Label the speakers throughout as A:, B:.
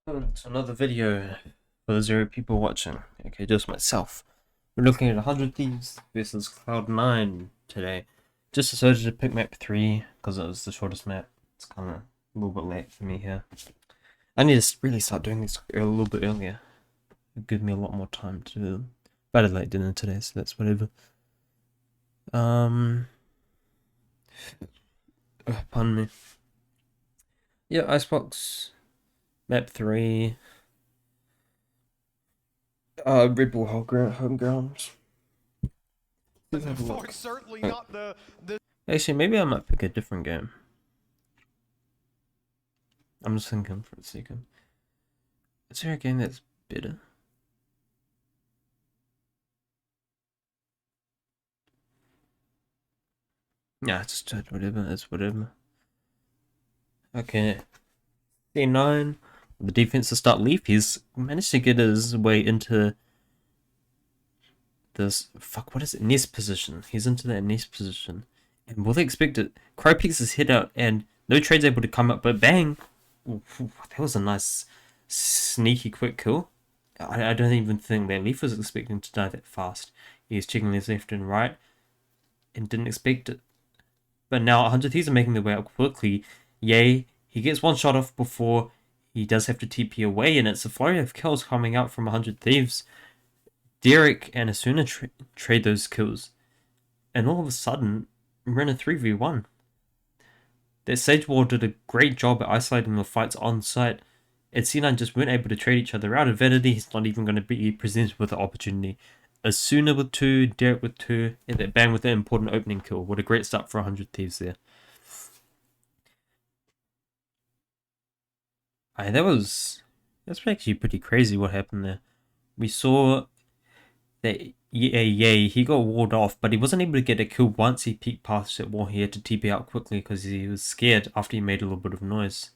A: Welcome to another video for the 0 people watching. Okay, just myself. We're looking at 100 Thieves versus Cloud9 today. Just decided to pick map 3 because it was the shortest map. It's kind of a little bit late for me here. I need to really start doing this a little bit earlier. It'd give me a lot more time to do them. But I had a late dinner today, so that's whatever. Pardon me. Yeah, Icebox, map 3. Red Bull home grounds. Let's have a look.
B: Certainly not the
A: Actually, maybe I might pick a different game. I'm just thinking for a second. Is there a game that's better? Yeah, just whatever. It's whatever. Okay. C9. The defense to start Leaf. He's managed to get his way into this. Fuck, what is it? Nest position. He's into that nest position. And will they expect it? Crow peeks his head out and no trade's able to come up, but bang! Ooh, that was a nice, sneaky, quick kill. I don't even think that Leaf was expecting to die that fast. He was checking his left and right and didn't expect it. But now 100 Thieves are making their way up quickly. Yay, he gets one shot off before he does have to TP away, and it's a flurry of kills coming out from 100 Thieves. Derek and Asuna trade those kills. And all of a sudden, we're in a 3v1. That Sage Wall did a great job at isolating the fights on site. And C9 just weren't able to trade each other out. And Vanity is not even going to be presented with the opportunity. Asuna with 2, Derek with 2, and that bang with the important opening kill. What a great start for 100 Thieves there. That's actually pretty crazy what happened there. We saw that he got walled off, but he wasn't able to get a kill once he peeked past that wall. He had to TP out quickly because he was scared after he made a little bit of noise.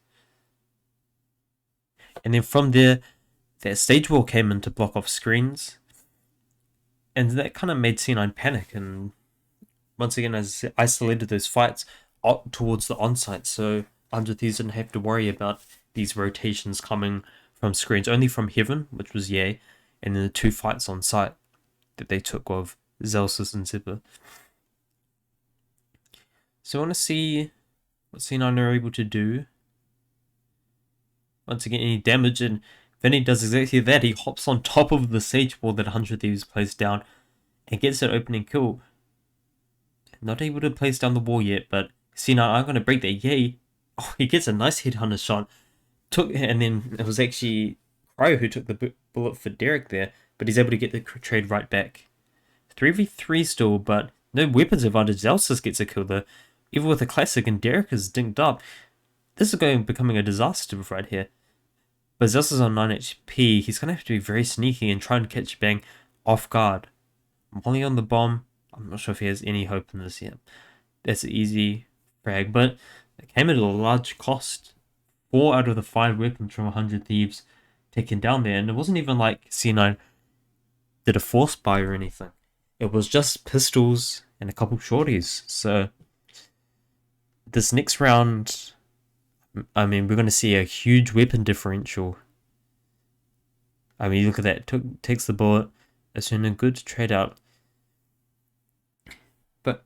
A: And then from there, that stage wall came in to block off screens. And that kind of made C9 panic. And once again, as I said, isolated those fights towards the onsite. So 100 Thieves didn't have to worry about these rotations coming from screens. Only from Heaven, which was Yay. And then the 2 fights on site that they took of Zelsis and Zipper. So I want to see what C9 are able to do. Once again, any damage, and Vinny does exactly that. He hops on top of the Sage Wall that 100 Thieves placed down and gets that opening kill. Not able to place down the wall yet, but C9 are going to break that. Yay! Oh, he gets a nice headhunter shot. And then it was actually Cryo who took the bullet for Derek there, but he's able to get the trade right back. 3v3 still, but no weapons advantage. Zelsis gets a kill though. Even with a classic and Derek is dinked up. This is becoming a disaster right here. But Zelsis is on 9 HP. He's going to have to be very sneaky and try and catch Bang off guard. Molly on the bomb. I'm not sure if he has any hope in this yet. That's an easy frag, but it came at a large cost. 4 out of the 5 weapons from 100 Thieves taken down there, and it wasn't even like C9 did a force buy or anything. It was just pistols and a couple shorties. So this next round, I mean, we're going to see a huge weapon differential. I mean, look at that. Takes the bullet. It's in a good trade out. But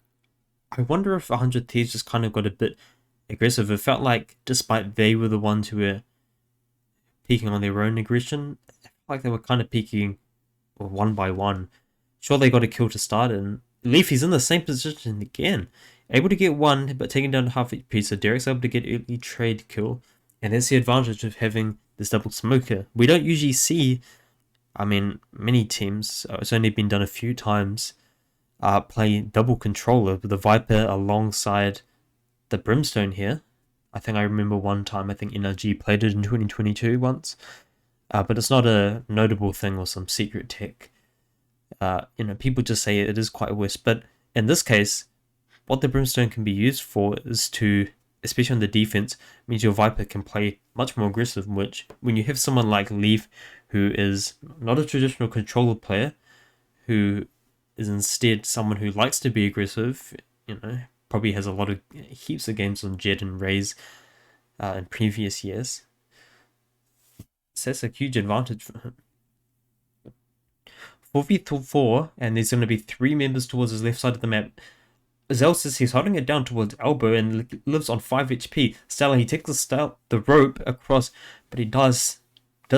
A: I wonder if 100 Thieves just kind of got a bit aggressive. It felt like, despite they were the ones who were peaking on their own aggression, it felt like they were kind of peaking one by one. Sure, they got a kill to start, and Leafy's in the same position again. Able to get one, but taking down half HP, so Derek's able to get early trade kill. And that's the advantage of having this double smoker. We don't usually see, I mean, many teams, it's only been done a few times, play double controller with the Viper alongside the Brimstone here. I think I remember one time, I think NRG played it in 2022 once. But it's not a notable thing or some secret tech. People just say it is quite worse. But in this case, what the Brimstone can be used for is to, especially on the defense, means your Viper can play much more aggressive, which when you have someone like Leaf, who is not a traditional controller player, who is instead someone who likes to be aggressive, probably has heaps of games on Jet and Raze in previous years. So that's a huge advantage for him. 4v4, and there's going to be 3 members towards his left side of the map. Zelsis, he's holding it down towards elbow and lives on 5 HP. Stella, he takes the rope across, but he does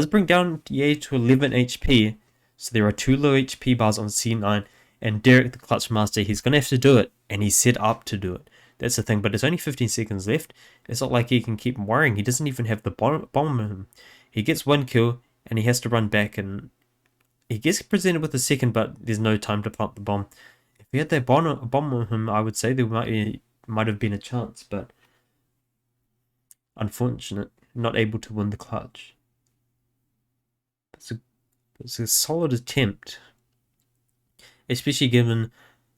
A: bring down Ye to 11 HP. So there are 2 low HP bars on C9. And Derek, the Clutch Master, he's going to have to do it, and he's set up to do it. That's the thing, but there's only 15 seconds left. It's not like he can keep worrying. He doesn't even have the bomb on him. He gets 1 kill, and he has to run back, and he gets presented with a second, but there's no time to plant the bomb. If he had that bomb on him, I would say there might have been a chance, but unfortunate, not able to win the clutch. It's a solid attempt, especially given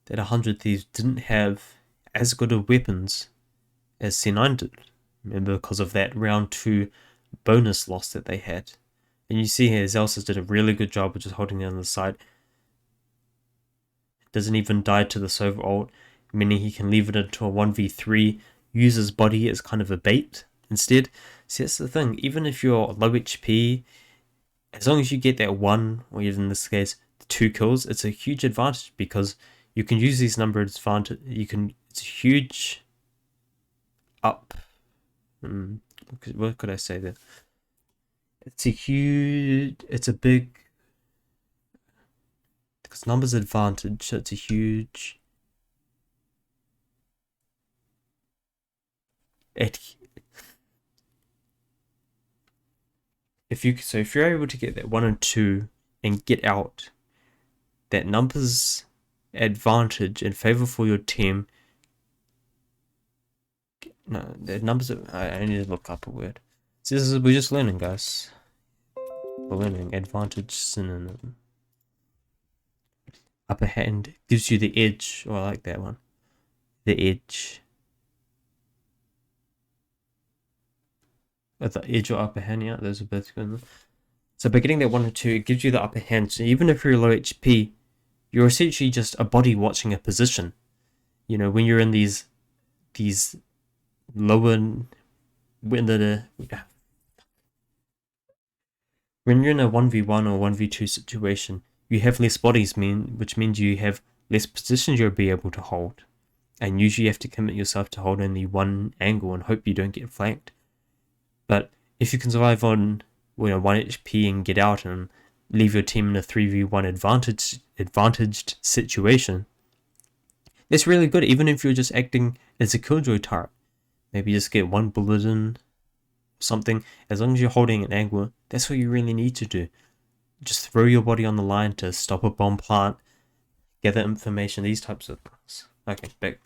A: that 100 Thieves didn't have as good of weapons as C9 did. Remember, because of that round 2 bonus loss that they had. And you see here, Zelsis did a really good job of just holding down the side. Doesn't even die to the Sova ult, meaning he can leave it into a 1v3, use his body as kind of a bait instead. See, that's the thing, even if you're low HP, as long as you get that 1, or even in this case, 2 kills, it's a huge advantage because you can use these number advantage. It's a huge up. What could I say there? It's a big, because numbers advantage, so it's a huge. If you're able to get that 1 and 2 and get out, that numbers advantage in favor for your team. No, the numbers. I need to look up a word. So we're just learning, guys. We're learning advantage synonym. Upper hand gives you the edge. Oh, I like that one. The edge. The edge or upper hand, yeah, those are both good. So by getting that 1 or 2, it gives you the upper hand. So even if you're low HP, you're essentially just a body watching a position. You know, when you're in these lower, when you're in a 1v1 or 1v2 situation, you have less bodies, which means you have less positions you'll be able to hold. And usually you have to commit yourself to hold only one angle and hope you don't get flanked. But if you can survive on 1 HP and get out and leave your team in a 3v1 advantaged situation, that's really good, even if you're just acting as a killjoy turret. Maybe just get 1 bullet in, something. As long as you're holding an angle, that's what you really need to do. Just throw your body on the line to stop a bomb plant, gather information, these types of things. Okay, back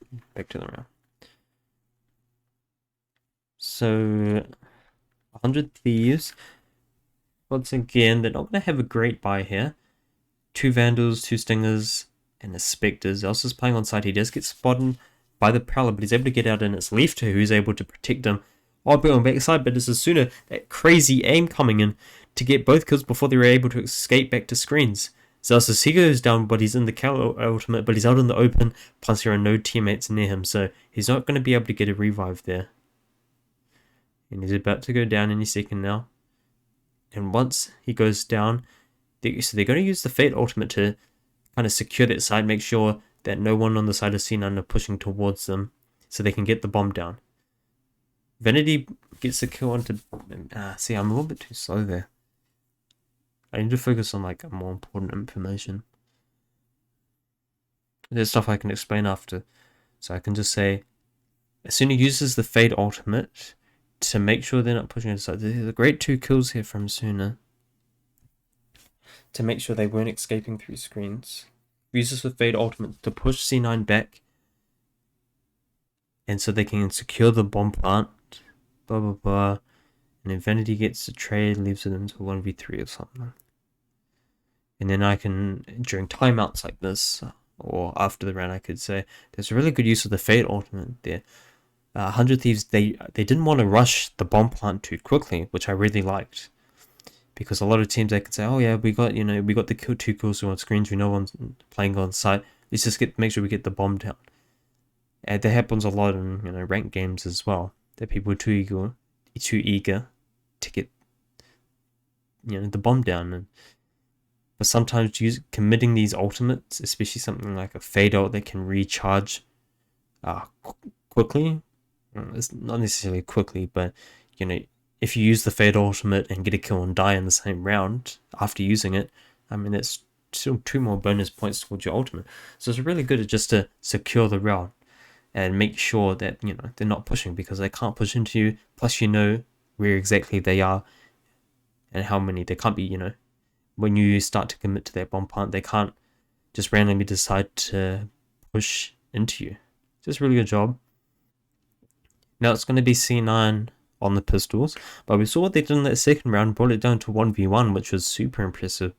A: to the round. So 100 Thieves, once again, they're not going to have a great buy here. 2 Vandals, 2 Stingers, and a Spectre. Zelsis playing on side. He does get spotted by the Prowler, but he's able to get out, and it's Lefter who's able to protect him. Oddball on backside, but it's Asuna, that crazy aim coming in to get both kills before they were able to escape back to screens. Zelsis, he goes down, but he's in the counter ultimate, but he's out in the open, plus there are no teammates near him, so he's not going to be able to get a revive there. And he's about to go down any second now. And once he goes down, so they're going to use the Fate ultimate to kind of secure that side, make sure that no one on the side of C9 are pushing towards them, so they can get the bomb down. Vanity gets the kill onto... see, I'm a little bit too slow there. I need to focus on like more important information. There's stuff I can explain after. So I can just say, Asuna uses the Fate ultimate to make sure they're not pushing inside. There's a great 2 kills here from Asuna to make sure they weren't escaping through screens. Uses the Fate ultimate to push C9 back, and so they can secure the bomb plant. Blah blah blah. And then Vanity gets the trade, leaves it into 1v3 or something. And then I can, during timeouts like this, or after the round, I could say there's a really good use of the Fate ultimate there. 100 Thieves, they didn't want to rush the bomb plant too quickly, which I really liked, because a lot of teams, they can say, oh yeah, we got the 2 kills on screens, we know one's playing on site, let's just make sure we get the bomb down. And that happens a lot in ranked games as well, that people are too eager to get the bomb down. But sometimes committing these ultimates, especially something like a fade ult that can recharge quickly, it's not necessarily quickly, but if you use the fade ultimate and get a kill and die in the same round after using it, I mean that's still 2 more bonus points towards your ultimate. So it's really good just to secure the round and make sure that they're not pushing, because they can't push into you. Plus where exactly they are and how many. They can't be when you start to commit to that bomb plant, they can't just randomly decide to push into you. Just really good job. Now it's going to be C9 on the pistols, but we saw what they did in that second round, brought it down to 1v1, which was super impressive.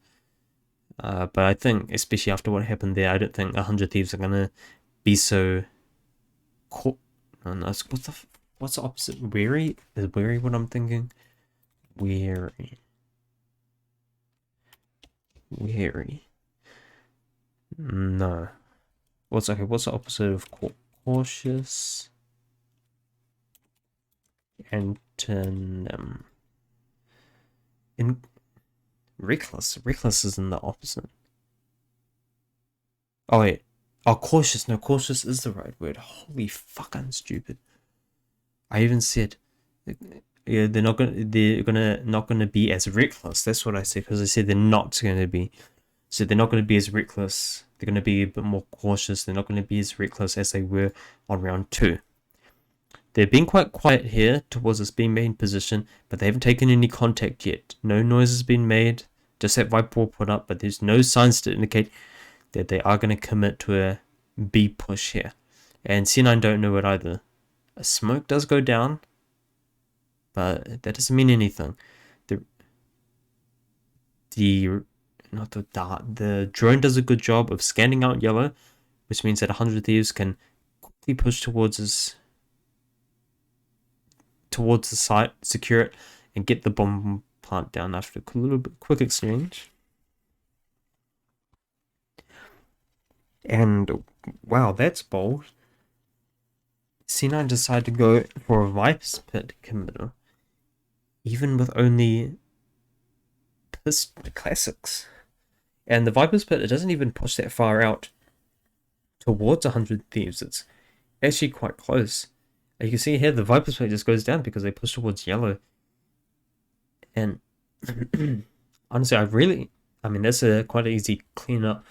A: But I think, especially after what happened there, I don't think 100 Thieves are going to be so... What's the opposite? Wary? Is wary what I'm thinking? Wary. No. What's the opposite of cautious? Antonym. Reckless. Reckless is in the opposite. Oh wait. Oh, cautious. No, cautious is the right word. Holy fuck, I'm stupid. I even said, yeah, they're not gonna be as reckless. That's what I said, because I said they're not gonna be. So they're not gonna be as reckless. They're gonna be a bit more cautious. They're not gonna be as reckless as they were on round 2. They've been quite quiet here towards this B main position, but they haven't taken any contact yet. No noise has been made. Just that Viper wall put up, but there's no signs to indicate that they are going to commit to a B push here. And C9 don't know it either. A smoke does go down, but that doesn't mean anything. The drone does a good job of scanning out yellow, which means that 100 Thieves can quickly push towards the site, secure it, and get the bomb plant down after a little bit quick exchange. And wow, that's bold. C9 decided to go for a Viper's Pit committer, even with only classics. And the Viper's Pit, it doesn't even push that far out towards 100 Thieves. It's actually quite close. You can see here the Viper's Pit just goes down because they push towards yellow. And honestly, that's a quite an easy cleanup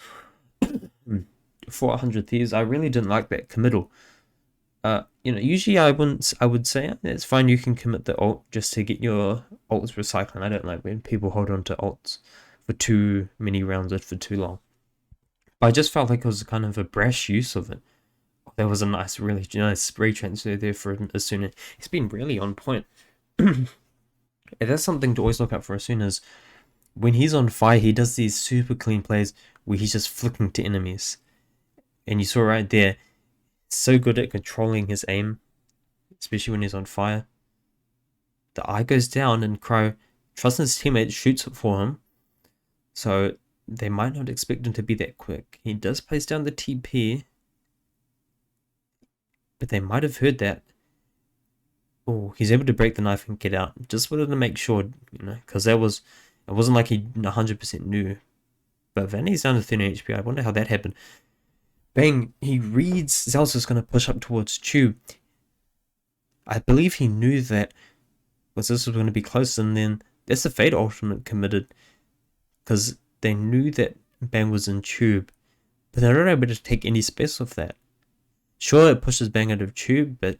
A: for 100 Thieves. I really didn't like that committal. Usually I would say it's fine, you can commit the ult just to get your ults recycling. I don't like when people hold on to ults for too many rounds or for too long. But I just felt like it was kind of a brash use of it. There was a really nice spray transfer there for Asuna. He's been really on point. And that's something to always look out for Asuna. When he's on fire, he does these super clean plays where he's just flicking to enemies. And you saw right there, so good at controlling his aim, especially when he's on fire. The eye goes down and Crow, trusting his teammate, shoots it for him. So they might not expect him to be that quick. He does place down the TP, but they might have heard that. Oh, he's able to break the knife and get out. Just wanted to make sure, because it wasn't like he 100% knew. But Vanny's down to 30 HP. I wonder how that happened. Bang, he reads Zelsa's going to push up towards Tube. I believe he knew that this was going to be close, and then that's the Fade ultimate committed, because they knew that Bang was in Tube, but they're not able to take any space off that. Sure, it pushes Bang out of Tube, but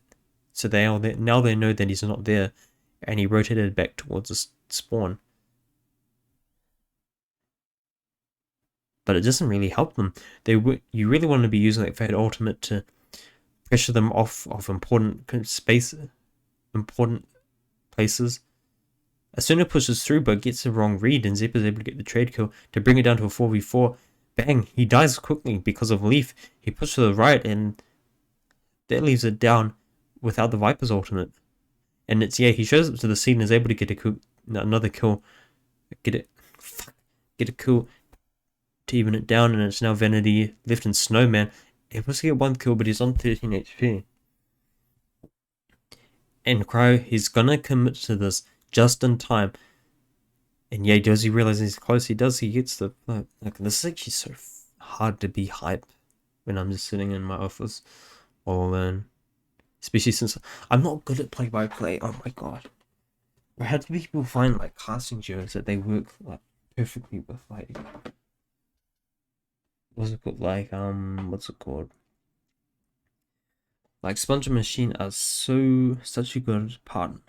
A: so now they know that he's not there, and he rotated back towards the spawn. But it doesn't really help them. You really want to be using that Fade ultimate to pressure them off of important places. Asuna pushes through but gets the wrong read, and Zep is able to get the trade kill to bring it down to a 4v4. Bang, he dies quickly because of Leaf. He pushes to the right, and that leaves it down without the Viper's ultimate. And he shows up to the scene and is able to get another kill. Get a kill to even it down, and it's now Vanity left in Snowman. Able to get 1 kill, but he's on 13 HP. And Crow, he's gonna commit to this just in time. And yeah, does he realize he's close? He does. He gets the like. This is actually so hard to be hype when I'm just sitting in my office all alone. Especially since I'm not good at play-by-play. Oh my god. How do people find like casting shows that they work like perfectly with like what's it called? Like what's it called? Like Sponge and Machine are such a good partner.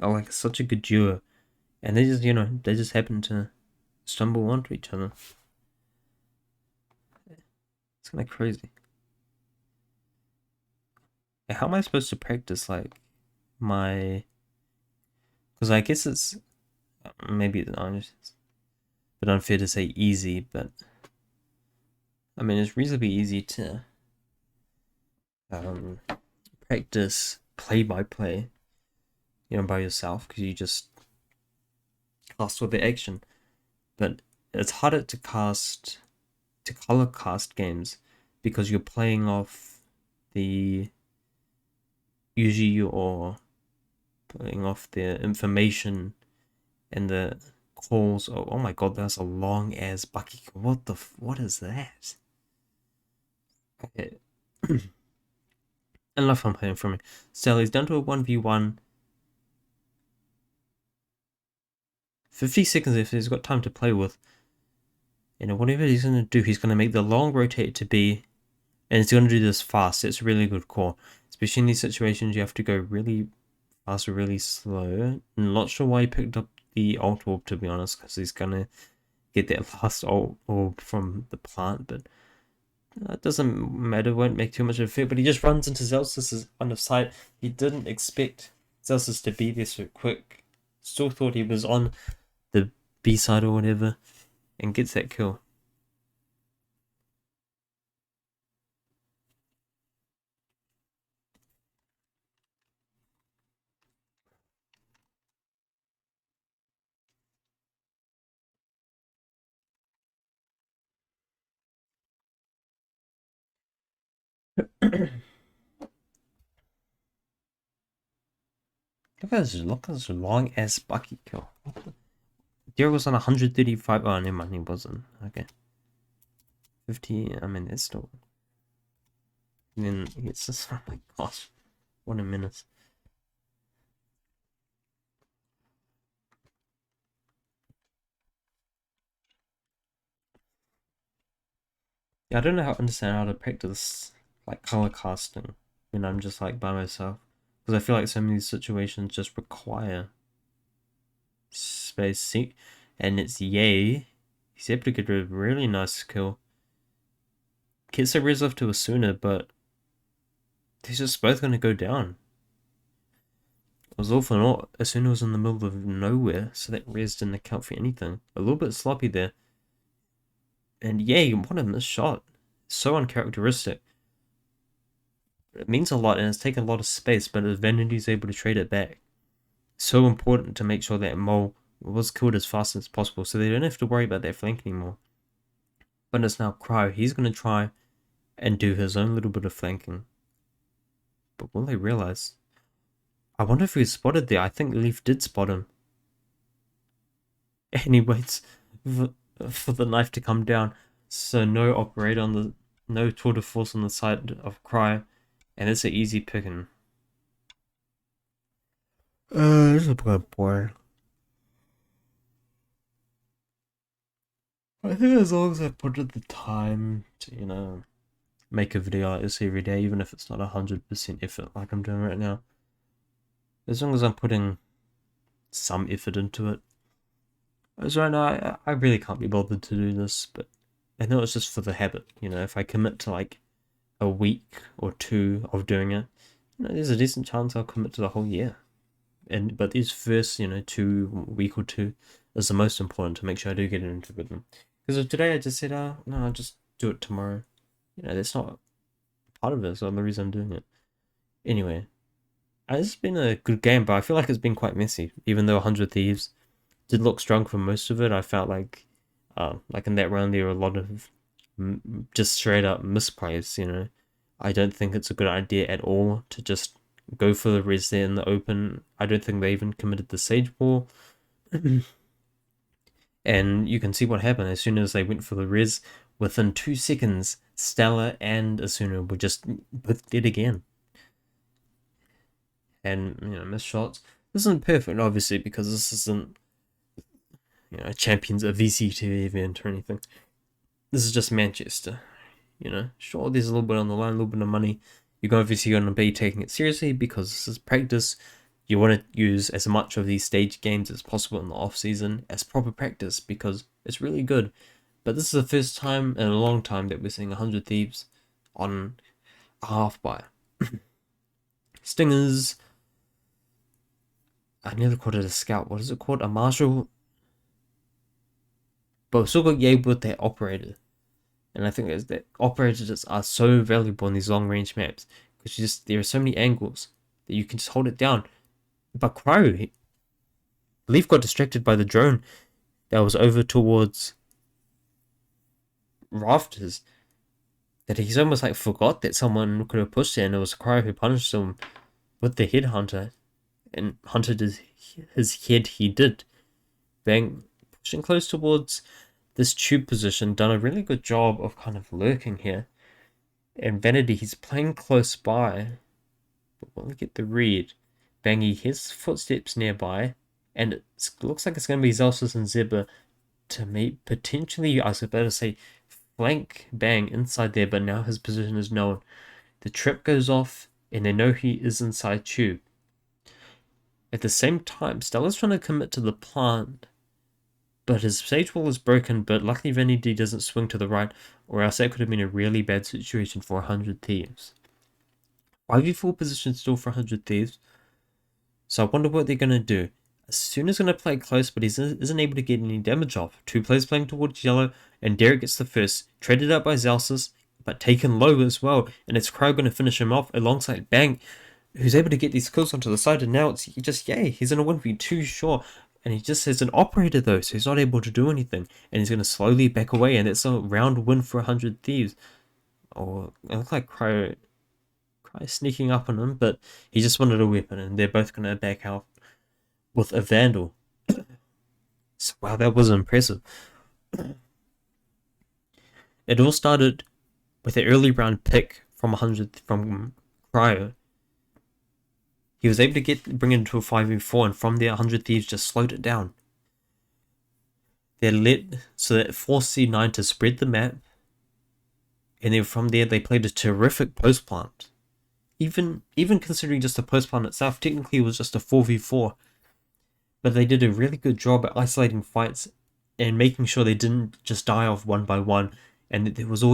A: Are like such a good duo. And they just they just happen to stumble onto each other. It's kinda crazy. How am I supposed to practice like my because I guess it's maybe it's a bit unfair to say easy, but I mean it's reasonably easy to um, practice play by play, by yourself because you just cast with the action. But it's harder to color cast games because you're playing off the usually or playing off the information and the calls. Oh my god, that's a long ass Bucky. What is that? Okay. Enough I'm playing from me. Sally's down to a 1v1. 50 seconds if he's got time to play with. Whatever he's going to do, he's going to make the long rotate to B. And he's going to do this fast. It's a really good call. Especially in these situations, you have to go really fast or really slow. I'm not sure why he picked up the alt orb, to be honest, because he's going to get that last alt orb from the plant. But it doesn't matter, won't make too much of a effect. But he just runs into Zelsis' line of sight. He didn't expect Zelsis to be there so quick. Still thought he was on the B side or whatever. And gets that kill. Look at this long ass Bucky kill. Deer was on 135. Oh, never mind, he wasn't. Okay. 50. I mean, it's still. And then it's just. Oh my gosh. What a minute. Yeah, I don't know how to understand how to practice like color casting when I'm just like by myself. Because I feel like so many situations just require space. And it's yay. He's able to get a really nice kill. Gets the res off to Asuna, but they're just both going to go down. It was all for naught. Asuna was in the middle of nowhere, so that res didn't account for anything. A little bit sloppy there. And yay, what a missed shot. So uncharacteristic. It means a lot and it's taken a lot of space, but Vanity's able to trade it back. So important to make sure that Mole was killed as fast as possible, so they don't have to worry about that flank anymore. But it's now Cryo. He's going to try and do his own little bit of flanking. But will they realize? I wonder if he was spotted there. I think Leaf did spot him. And he waits for the knife to come down. So no operator on the... No tour de force on the side of Cryo. And it's an easy picking. This is a good boy. I think as long as I put in the time to, make a video like this every day, even if it's not 100% effort like I'm doing right now. As long as I'm putting some effort into it. As right now, I really can't be bothered to do this, but I know it's just for the habit. If I commit to like a week or two of doing it, there's a decent chance I'll commit to the whole year. But these first, 2 week or two is the most important to make sure I do get it into rhythm. Because today I just said, no, I'll just do it tomorrow. That's not part of it, so the reason I'm doing it. Anyway, it's been a good game, but I feel like it's been quite messy. Even though 100 Thieves did look strong for most of it, I felt like in that round there were a lot of just straight up misplays. I don't think it's a good idea at all to just go for the res there in the open. I don't think they even committed the Sage Ball. And you can see what happened. As soon as they went for the res, within 2 seconds, Stella and Asuna were just both dead again. And, missed shots. This isn't perfect, obviously, because this isn't, Champions a VCT event or anything. This is just Manchester. Sure, there's a little bit on the line, a little bit of money. You're obviously going to be taking it seriously because this is practice. You want to use as much of these stage games as possible in the off season as proper practice because it's really good. But this is the first time in a long time that we're seeing 100 Thieves on a half buy. Stingers. I nearly called it a scout. What is it called? A marshal. But we've still got youve with that operator. And I think that operators are so valuable in these long range maps because there are so many angles that you can just hold it down. But Cryo, Leaf got distracted by the drone that was over towards rafters. That he's almost like forgot that someone could have pushed it, and it was Cryo who punished him with the headhunter and hunted his head. He did. Bang, pushing close towards this tube position, done a really good job of kind of lurking here. And Vanity, he's playing close by, but will he get the read? Bang, he hears footsteps nearby, and it looks like it's going to be Zelsus and Zeba to meet potentially, I was about to say, flank Bang inside there, but now his position is known. The trip goes off, and they know he is inside tube. At the same time, Stella's trying to commit to the plant, but his Sage Wall is broken, but luckily Vanity doesn't swing to the right, or else that could have been a really bad situation for 100 Thieves. 5v4 position still for 100 Thieves, so I wonder what they're going to do. Asuna's going to play close, but he isn't able to get any damage off. 2 players playing towards yellow, and Derek gets the first, traded up by Zelsus, but taken low as well, and it's Crow going to finish him off alongside Bang, who's able to get these kills onto the side, and now it's just, he's in a 1v2, sure. And he just has an operator though, so he's not able to do anything. And he's going to slowly back away, and it's a round win for 100 Thieves. Or it looks like Cry sneaking up on him, but he just wanted a weapon, and they're both going to back out with a Vandal. So, wow, that was impressive. It all started with an early round pick from Cryo. He was able to bring it into a 5v4, and from there 100 Thieves just slowed it down. So that forced C9 to spread the map, and then from there they played a terrific post plant. Even considering just the post plant itself, technically it was just a 4v4, but they did a really good job at isolating fights and making sure they didn't just die off one by one, and that there was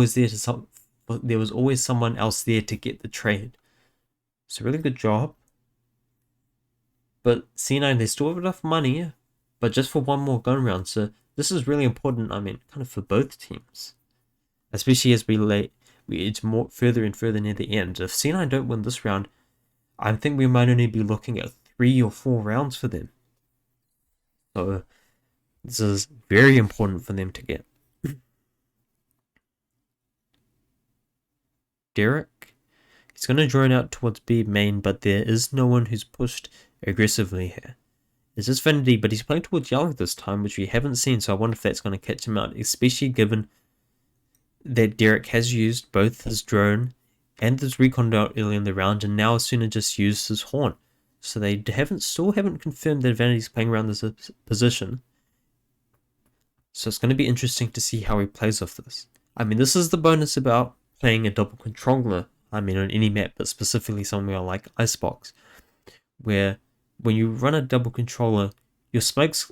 A: always someone else there to get the trade. So really good job. But C9, they still have enough money, but just for one more gun round. So this is really important, kind of for both teams. Especially as we edge more further and further near the end. If C9 don't win this round, I think we might only be looking at 3 or 4 rounds for them. So this is very important for them to get. Derek, he's going to drone out towards B main, but there is no one who's pushed aggressively here. It's just Vanity, but he's playing towards yellow this time, which we haven't seen, so I wonder if that's going to catch him out, especially given that Derek has used both his drone and his recon dart early in the round, and now Asuna just used his horn. So they still haven't confirmed that Vanity's playing around this position. So it's going to be interesting to see how he plays off this. This is the bonus about playing a double controller, on any map, but specifically somewhere like Icebox, where when you run a double controller, your spikes,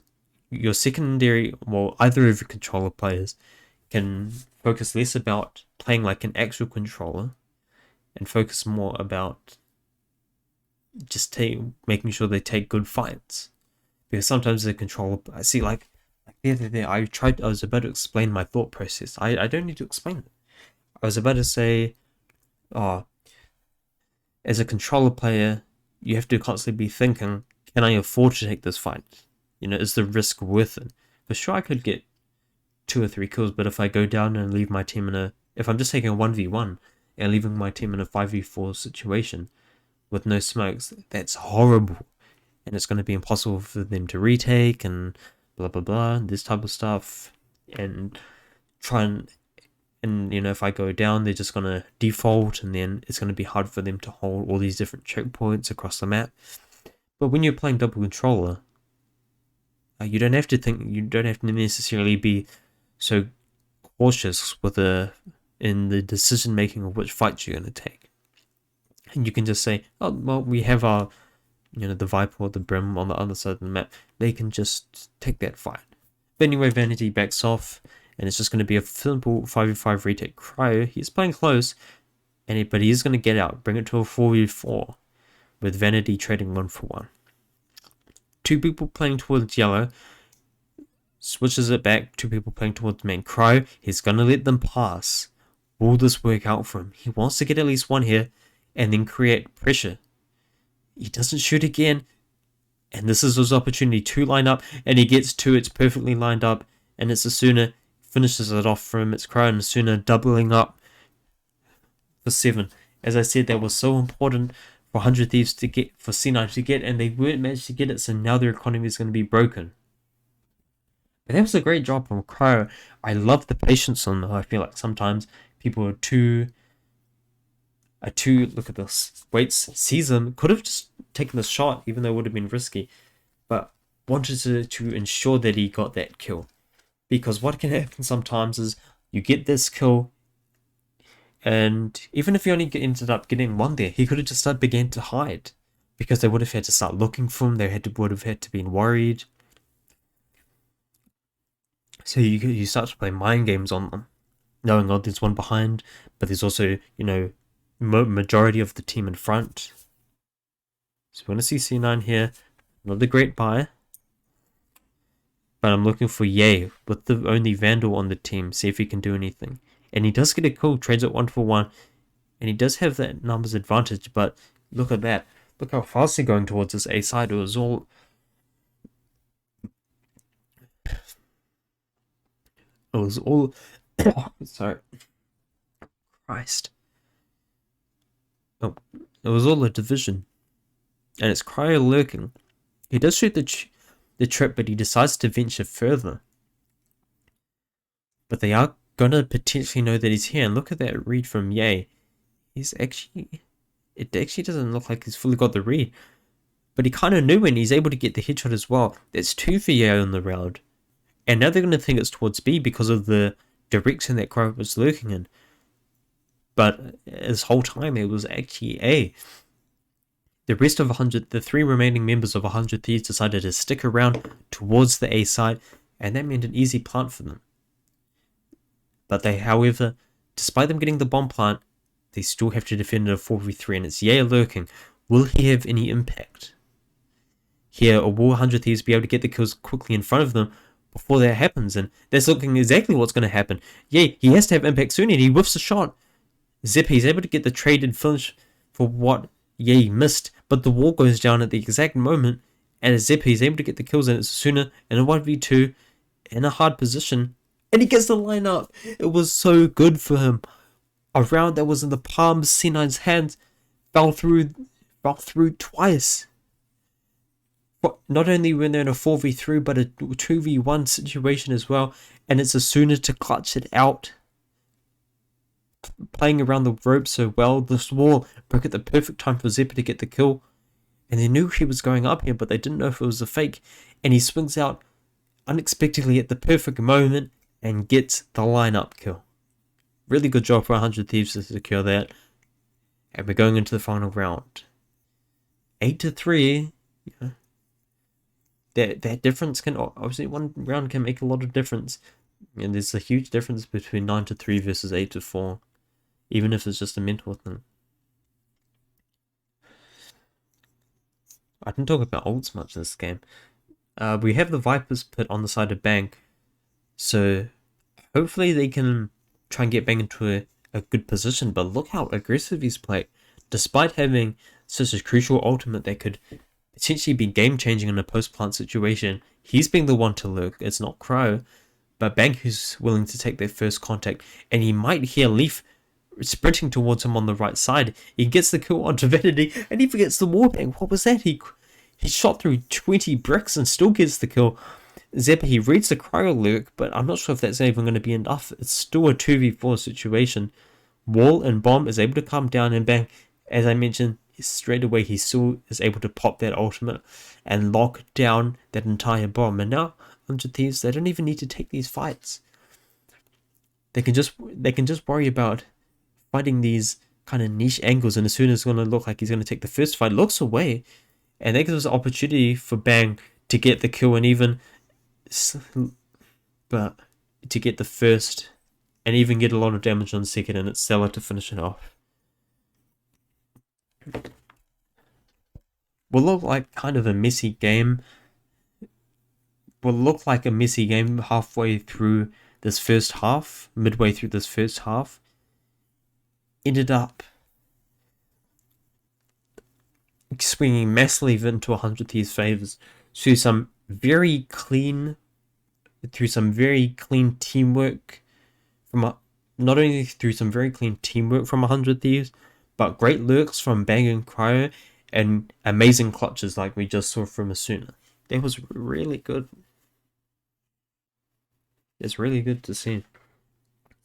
A: your secondary, either of your controller players can focus less about playing like an actual controller and focus more about just making sure they take good fights. Because sometimes the controller, I see like the other day, I was about to explain my thought process. I don't need to explain it. I was about to say, as a controller player, you have to constantly be thinking, can I afford to take this fight? Is the risk worth it? For sure I could get 2 or 3 kills, but if I go down and leave my team if I'm just taking a 1v1 and leaving my team in a 5v4 situation, with no smokes. That's horrible. And it's going to be impossible for them to retake and blah blah blah, this type of stuff. And try and you know, if I go down, they're just going to default, and then it's going to be hard for them to hold all these different checkpoints across the map. But when you're playing double controller, you don't have to necessarily be so cautious in the decision making of which fights you're going to take. And you can just say, oh well, we have our, you know, the Viper or the Brim on the other side of the map. They can just take that fight. But anyway, Vanity backs off, and it's just going to be a simple 5v5 retake. Cryo, he's playing close, but he is going to get out, bring it to a 4v4, with Vanity trading 1-for-1. Two people playing towards yellow, switches it back, two people playing towards main. Cryo, he's going to let them pass. Will this work out for him? He wants to get at least one here, and then create pressure. He doesn't shoot again, and this is his opportunity to line up, and he gets two. It's perfectly lined up, and it's Asuna finishes it off for him. It's Cryo and Asuna doubling up for 7. As I said, that was so important for 100 Thieves to get, for C9 to get, and they weren't managed to get it, so now their economy is going to be broken. But that was a great job from Cryo. I love the patience on them. I feel like sometimes people are too look at this, waits, sees them, could have just taken the shot, even though it would have been risky, but wanted to ensure that he got that kill. Because what can happen sometimes is you get this kill, and even if he only ended up getting one there, he could have just began to hide, because they would have had to start looking for him. They would have had to be worried. So you start to play mind games on them, knowing, oh, there's one behind, but there's also, you know, majority of the team in front. So we want to see C9 here. Not a great buy, but I'm looking for Ye with the only Vandal on the team. See if he can do anything. And he does get a kill, trades it 1-for-1, and he does have that numbers advantage. But look at that. Look how fast they're going towards this A side. It was all sorry, Christ. Oh, it was all a division, and it's Cryo lurking. He does shoot the trip, but he decides to venture further. But they are gonna potentially know that he's here. And look at that read from Ye. It actually doesn't look like he's fully got the read, but he kind of knew, and he's able to get the headshot as well. That's 2 for Ye on the round, and now they're gonna think it's towards B because of the direction that Cryo was lurking in. But this whole time it was actually A. The rest of the 3 remaining members of 100 Thieves decided to stick around towards the A side, and that meant an easy plant for them. But they, however, despite them getting the bomb plant, they still have to defend a 4v3, and it's Ye lurking. Will he have any impact here, or will 100 Thieves be able to get the kills quickly in front of them before that happens? And that's looking exactly what's going to happen. Ye, he has to have impact soon, and he whiffs a shot. Zip, he's able to get the trade and finish for what Ye missed, but the wall goes down at the exact moment, and as Zip, he's able to get the kills, and it's sooner in a 1v2 in a hard position, and he gets the line up. It was so good for him. A round that was in the palm of C9's hands fell through twice. Not only when they're in a 4v3, but a 2v1 situation as well, and it's Asuna to clutch it out. Playing around the rope so well, this wall broke at the perfect time for Zeppa to get the kill, and they knew he was going up here, but they didn't know if it was a fake, and he swings out unexpectedly at the perfect moment and gets the lineup kill. Really good job for 100 Thieves to secure that, and we're going into the final round. 8-3, yeah. That difference can, obviously one round can make a lot of difference, and there's a huge difference between 9-3 versus 8-4. Even if it's just a mental thing. I didn't talk about ults much in this game. We have the Vipers put on the side of Bank, so hopefully they can try and get Bank into a good position. But look how aggressive he's played. Despite having such a crucial ultimate that could potentially be game-changing in a post-plant situation, he's being the one to lurk. It's not Crow, but Bank who's willing to take their first contact. And he might hear Leaf sprinting towards him on the right side. He gets the kill on Divinity, and he forgets the warbang. What was that? He shot through 20 bricks and still gets the kill. Zeppa, he reads the cryo lurk, but I'm not sure if that's even going to be enough. It's still a 2v4 situation. Wall and Bomb is able to come down and bang. As I mentioned, straight away he still is able to pop that ultimate and lock down that entire bomb. And now, 100 Thieves, they don't even need to take these fights. They can just worry about fighting these kind of niche angles, and as soon as it's going to look like he's going to take the first fight, looks away, and that gives us opportunity for Bang to get the kill and even but to get the first and even get a lot of damage on the second, and it's Stella to finish it off. Will look like kind of a messy game. Will look like a messy game halfway through this first half, midway through this first half. Ended up swinging massively into 100 Thieves' favors through some very clean teamwork from not only through some very clean teamwork from 100 Thieves, but great lurks from Bang and Cryo and amazing clutches like we just saw from Asuna. That was really good. It's really good to see.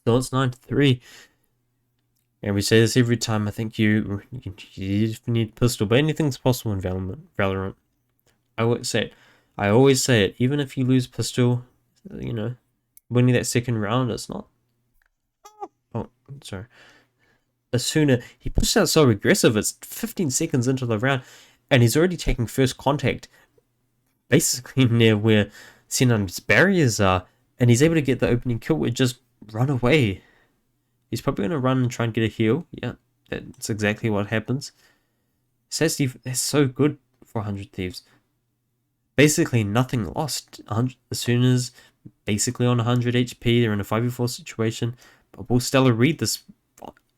A: So it's 9-3. And we say this every time. I think you need pistol, but anything's possible in Valorant. I always say it. Even if you lose pistol, you know, winning that second round, it's not. Oh, sorry. Asuna, he pushed out so aggressive. It's 15 seconds into the round, and he's already taking first contact, basically near where C9's barriers are, and he's able to get the opening kill with just run away. He's probably going to run and try and get a heal. Yeah, that's exactly what happens. Steve, that's so good for 100 Thieves. Basically nothing lost. Asuna's basically on 100 HP. They're in a 5v4 situation. But will Stella read this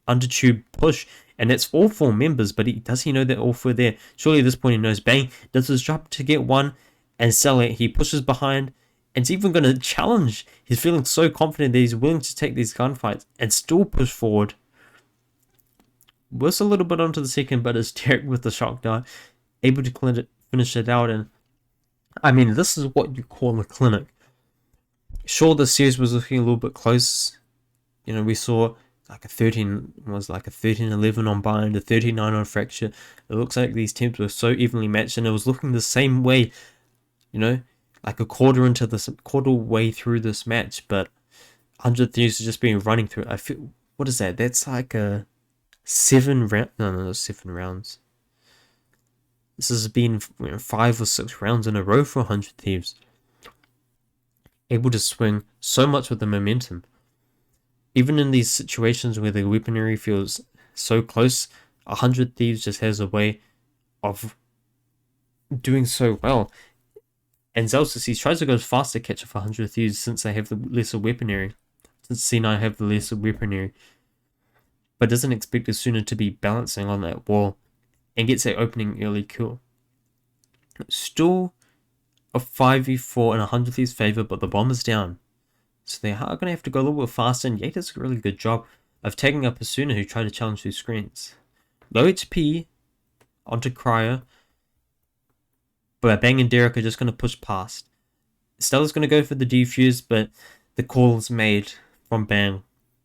A: undertube push? And it's all 4 members, but does he know that all 4 there? Surely at this point he knows. Bang does his job to get one, and Stella, he pushes behind, and he's even going to challenge. He's feeling so confident that he's willing to take these gunfights and still push forward. Works a little bit onto the second, but it's Derek with the shock dart, able to finish it out. And I mean, this is what you call a clinic. Sure, the series was looking a little bit close. You know, we saw like a 13-11 on Bind, a 39 on Fracture. It looks like these teams were so evenly matched, and it was looking the same way, you know, like a quarter way through this match. But 100 Thieves has just been running through it. I feel, what is that? That's like a 7 rounds. This has been 5 or 6 rounds in a row for 100 Thieves. Able to swing so much with the momentum. Even in these situations where the weaponry feels so close, 100 Thieves just has a way of doing so well. And Zelsus, he tries to go fast to catch up 100 Thieves since they have the lesser weaponry. Since C9 have the lesser weaponry. But doesn't expect Asuna to be balancing on that wall and gets that opening early kill. Still a 5v4 in 100 Thieves' favor, but the bomb is down. So they are going to have to go a little bit faster, and Yate does a really good job of taking up Asuna, who tried to challenge through screens. Low HP onto Cryo, but Bang and Derek are just going to push past. Stella's going to go for the defuse, but the call is made from Bang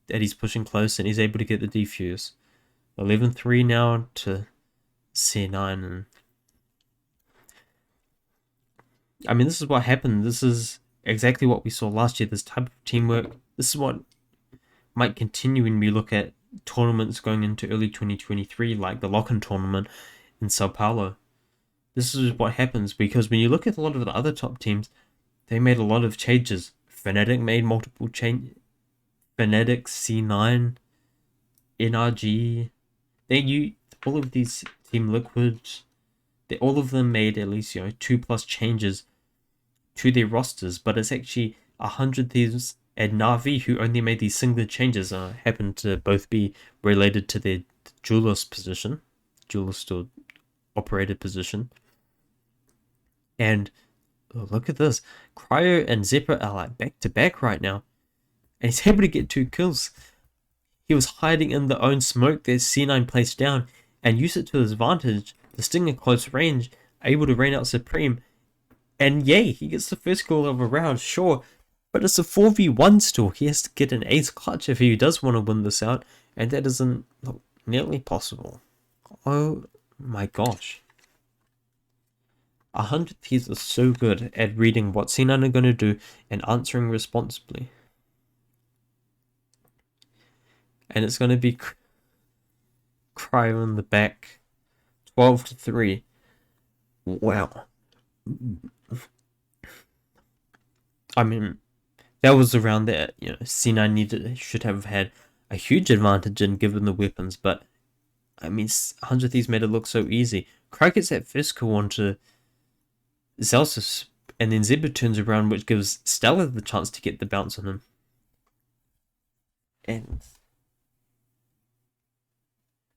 A: that he's pushing close, and he's able to get the defuse. 11-3 now to C9. And I mean, this is what happened. This is exactly what we saw last year. This type of teamwork. This is what might continue when we look at tournaments going into early 2023, like the Lock-in tournament in Sao Paulo. This is what happens, because when you look at a lot of the other top teams, they made a lot of changes. Fnatic made multiple changes. Fnatic, C9, NRG. All of these Team Liquid, all of them made at least 2+ changes to their rosters, but it's actually 100 Thieves and Na'Vi who only made these single changes. Happen to both be related to their duelist position, duelist or operator position. And look at this, Cryo and Zeppa are like back to back right now, and he's able to get 2 kills. He was hiding in the own smoke that C9 placed down and used it to his advantage to sting at close range, able to rain out Supreme. And yay, he gets the first kill of a round, sure, but it's a 4v1 still. He has to get an ace clutch if he does want to win this out, and that isn't nearly possible. Oh my gosh. 100 Thieves are so good at reading what C9 are going to do and answering responsibly. And it's going to be Cryo in the back. 12-3. Wow. I mean, that was around that, C9 should have had a huge advantage in given the weapons, but I mean, 100 Thieves made it look so easy. Cryo gets that first kill onto Celsius, and then Zebra turns around, which gives Stella the chance to get the bounce on him. And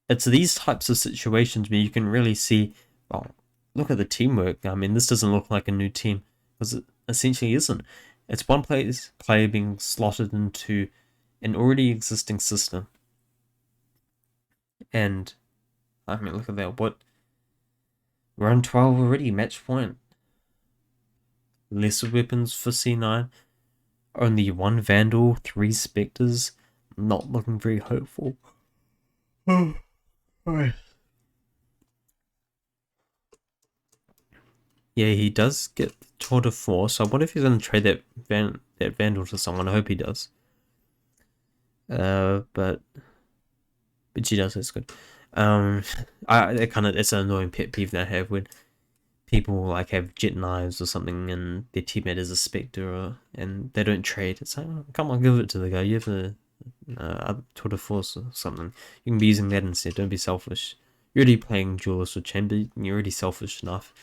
A: it's these types of situations where you can really see, well, look at the teamwork. I mean, this doesn't look like a new team, because it essentially isn't. It's one player being slotted into an already existing system. And, I mean, look at that. What? We're on 12 already, match point. Lesser weapons for C9. Only 1 Vandal, 3 Spectres. Not looking very hopeful. Oh, right. Yeah, he does get Tour de Force. I wonder if he's going to trade that Vandal to someone. I hope he does. But he does. That's good. It's an annoying pet peeve that I have when people like have jet knives or something and their teammate is a Spectre and they don't trade. It's like, oh, come on, give it to the guy. You have a Tour de Force or something. You can be using that instead. Don't be selfish. You're already playing Duelist or Chamber. You're already selfish enough.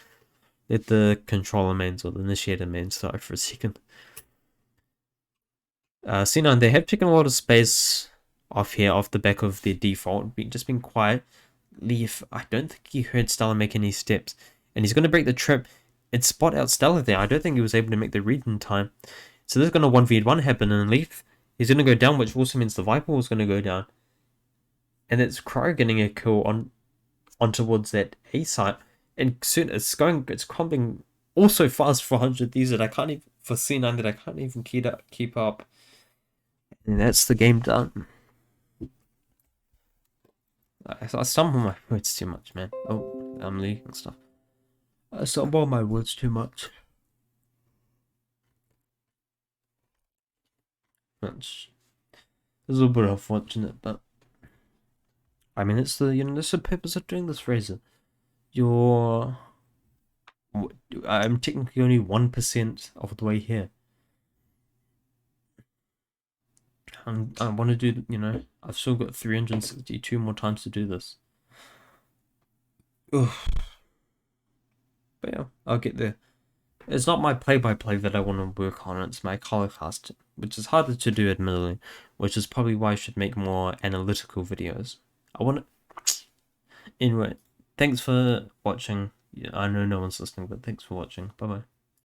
A: Let the controller mains or the initiator mains start for a second. C9, they have taken a lot of space off here, off the back of their default. Just been quiet. Leaf, I don't think he heard Stella make any steps. And he's going to break the trip and spot out Stella there. I don't think he was able to make the read in time. So there's going to 1v1 happen, and Leaf, he's going to go down, which also means the Viper is going to go down. And it's Cryo getting a kill on towards that A site. And soon it's crumbling also fast for 100 Thieves that I can't even, for C9 that I can't even keep up. And that's the game done. I stumble my words too much, man. Oh, I'm leaking stuff. I stumble my words too much. Which is a bit unfortunate, but I mean, it's that's the purpose of doing this, Fraser. I'm technically only 1% of the way here. I want to do, I've still got 362 more times to do this. Ugh. But yeah, I'll get there. It's not my play-by-play that I want to work on, it's my color cast, which is harder to do admittedly, which is probably why I should make more analytical videos. Anyway, thanks for watching. I know no one's listening, but thanks for watching. Bye-bye.